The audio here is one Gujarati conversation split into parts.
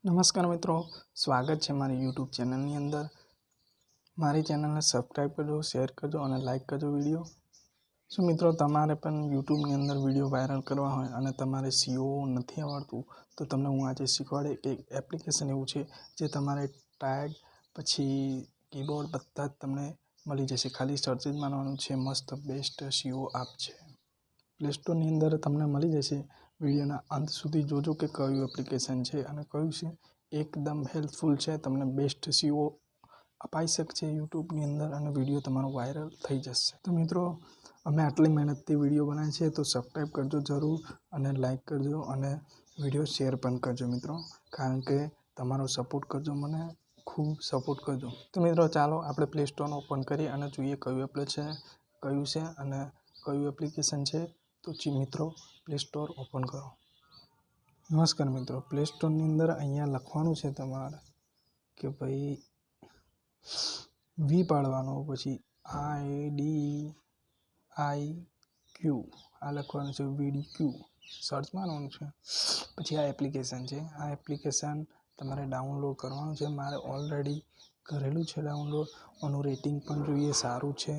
नमस्कार मित्रों, स्वागत है मारी यूट्यूब चैनल अंदर। मारी चैनल ने सब्सक्राइब करजो, शेर करजो और लाइक करजो वीडियो। सो मित्रों, तमारे पण यूट्यूब ની અંદર वीडियो वायरल करवा होय અને તમારે SEO નથી આવડતું તો તમને હું આજે શીખવાડે કે એક એપ્લિકેશન એવું છે જે તમારે ટેગ પછી કીબોર્ડ બધા જ તમને મળી જશે। ખાલી સર્ચ જ મારવાનું છે। મસ્ત બેસ્ટ SEO એપ છે। પ્લે સ્ટોર ની અંદર તમને મળી જશે। વિડિયોના અંત સુધી જોજો કે કયું એપ્લિકેશન છે અને કયું છે। એકદમ હેલ્પફુલ છે, તમને બેસ્ટ SEO અપાઈ શકશે YouTube ની અંદર અને વિડિયો તમારો વાયરલ થઈ જશે। તો મિત્રો, અમે આટલી મહેનતથી વિડિયો બનાવી છે તો સબસ્ક્રાઇબ કરજો જરૂર અને લાઈક કરજો અને વિડિયો શેર પણ કરજો મિત્રો, કારણ કે તમારો સપોર્ટ કરજો, મને ખૂબ સપોર્ટ કરજો। તો મિત્રો ચાલો આપણે પ્લે સ્ટોર ઓપન કરીએ અને જોઈએ કયું છે અને કયું એપ્લિકેશન છે। તો મિત્રો પ્લે સ્ટોર ઓપન કરો। નમસ્કાર મિત્રો, પ્લે સ્ટોરની અંદર અહીંયા લખવાનું છે તમારે કે ભાઈ વી પાડવાનો, પછી IDIQ આ લખવાનું છે, VDQ સર્ચ મારવાનું છે। પછી આ એપ્લિકેશન છે, આ એપ્લિકેશન તમારે ડાઉનલોડ કરવાનું છે। મારે ઓલરેડી કરેલું છે ડાઉનલોડ। આનું રેટિંગ પણ જોઈએ, સારું છે,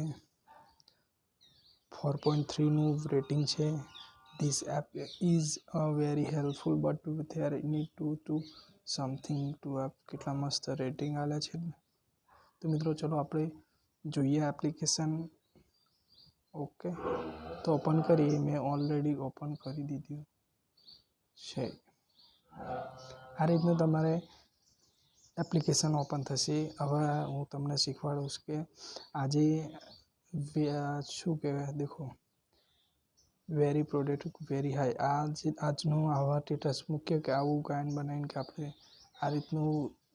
4.3 નું રેટિંગ છે। This app is very helpful but there need to something to app કેટલા મસ્ત રેટિંગ આલે છે। તો મિત્રો ચલો આપણે જોઈએ એપ્લિકેશન। ઓકે, તો ઓપન કરીએ। મેં ઓલરેડી ઓપન કરી દીધું છે। આ રીતનું તમારે એપ્લિકેશન ઓપન થશે। હવે હું તમને શીખવાડું કે આજે શું કહેવાય, દેખો વેરી પ્રોડક્ટ વેરી હાઈ। આજનું આવા સ્ટેટસ મૂક્ય કે આવું ગાયન બનાવીને કે આપણે આ રીતનું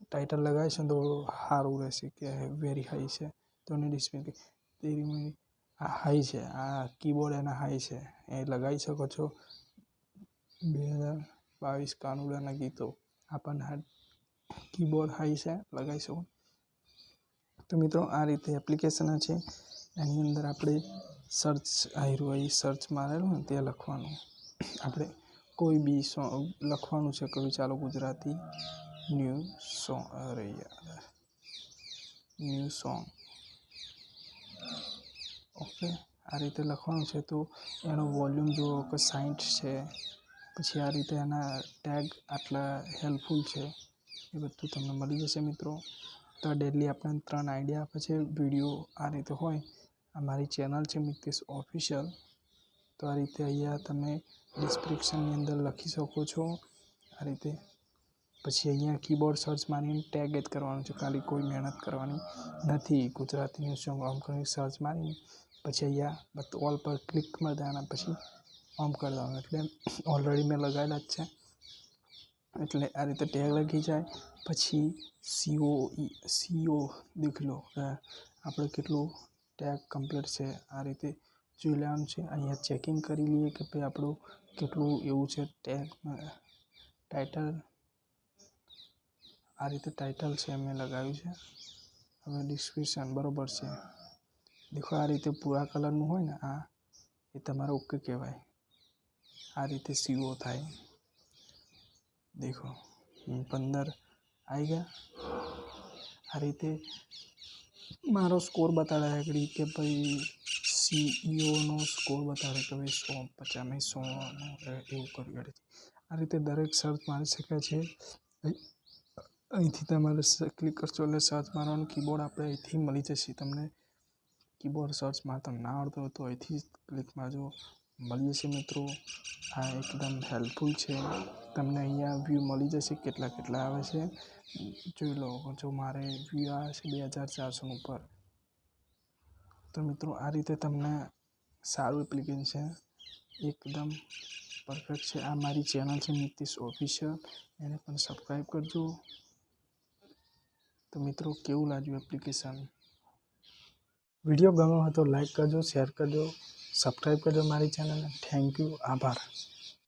ટાઇટલ લગાવીશું તો સારું રહેશે કે વેરી હાઈ છે। તો એને ડિસ્પ્લે આ હાઈ છે, આ કીબોર્ડ એના હાઈ છે એ લગાવી શકો છો। 2022 કાનુડાના ગીતો આપણને કીબોર્ડ હાઈ છે લગાવી શકો। તો મિત્રો આ રીતે એપ્લિકેશન છે, એની અંદર આપણે સર્ચ સર્ચ મારેલું ને તે લખવાનું, આપણે કોઈ બી સોંગ લખવાનું છે। કોઈ ચાલો ગુજરાતી ન્યૂ સોંગ, અરે યાર ન્યૂ સોંગ, ઓકે આ રીતે લખવાનું છે। તો એનો વોલ્યુમ જુઓ કે 60 છે। પછી આ રીતે એના ટેગ આટલા હેલ્પફુલ છે એ બધું તમને મળી જશે મિત્રો। તો ડેલી આપણે 3 આઈડિયા આપે છે વિડીયો આ રીતે હોય। અમારી ચેનલ છે મિતેશ ઓફિશિયલ। તો આ રીતે અહીંયા તમે ડિસ્ક્રિપ્શનની અંદર લખી શકો છો આ રીતે। પછી અહીંયા કીબોર્ડ સર્ચ મારીને ટેગ જ કરવાનું છે, ખાલી કોઈ મહેનત કરવાની નથી। ગુજરાતીનું સોંગ આમ કરીને સર્ચ મારીને પછી અહીંયા ઓલ પર ક્લિક કરી દેવાના, પછી ઓમ કરી દેવાનું, એટલે ઓલરેડી મેં લગાવેલા જ છે એટલે આ રીતે ટેગ લખી જાય। પછી CO દેખી લો આપણે કેટલું ટેગ કમ્પ્લીટ છે, આ રીતે જોઈ લેવાનું છે। અહીંયા ચેકિંગ કરી લઈએ કે ભાઈ આપણું કેટલું એવું છે ટેગ। ટાઇટલ આ રીતે ટાઇટલ છે મેં લગાવ્યું છે। હવે ડિસ્ક્રિપ્શન બરોબર છે, દેખો આ રીતે પૂરા કલરનું હોય ને આ એ તમારે ઓકે કહેવાય। આ રીતે CO થાય, દેખો 15 આવી ગયા। આ રીતે મારો સ્કોર બતાડે આગળ કે ભાઈ CEOનો સ્કોર બતાડે કે ભાઈ 150 મેં 100 એવું કર્યું। આ રીતે દરેક સર્ચ મારી શકે છે। અહીંથી તમારે ક્લિક કરશો એટલે સર્ચ મારવાનું, કીબોર્ડ આપણે અહીંથી મળી જશે તમને। કીબોર્ડ સર્ચમાં તમને ના આવડતું હોય તો અહીંથી ક્લિક મારજો, મળી જશે મિત્રો। આ એકદમ હેલ્પફુલ છે, તમને અહીંયા વ્યૂ મળી જશે કેટલા આવે છે જોઈ લો। જો મારે વ્યૂ આવે છે 2400 ઉપર। તો મિત્રો આ રીતે તમને સારું એપ્લિકેશન છે, એકદમ પરફેક્ટ છે। આ મારી ચેનલ છે મિતેશ ઓફિશિયલ, એને પણ સબસ્ક્રાઈબ કરજો। તો મિત્રો કેવું લાગ્યું એપ્લિકેશન? વિડીયો ગમ્યો હોય તો લાઈક કરજો, શેર કરજો, સબસ્ક્રાઈબ કરજો મારી ચેનલને। થેન્ક યુ, આભાર।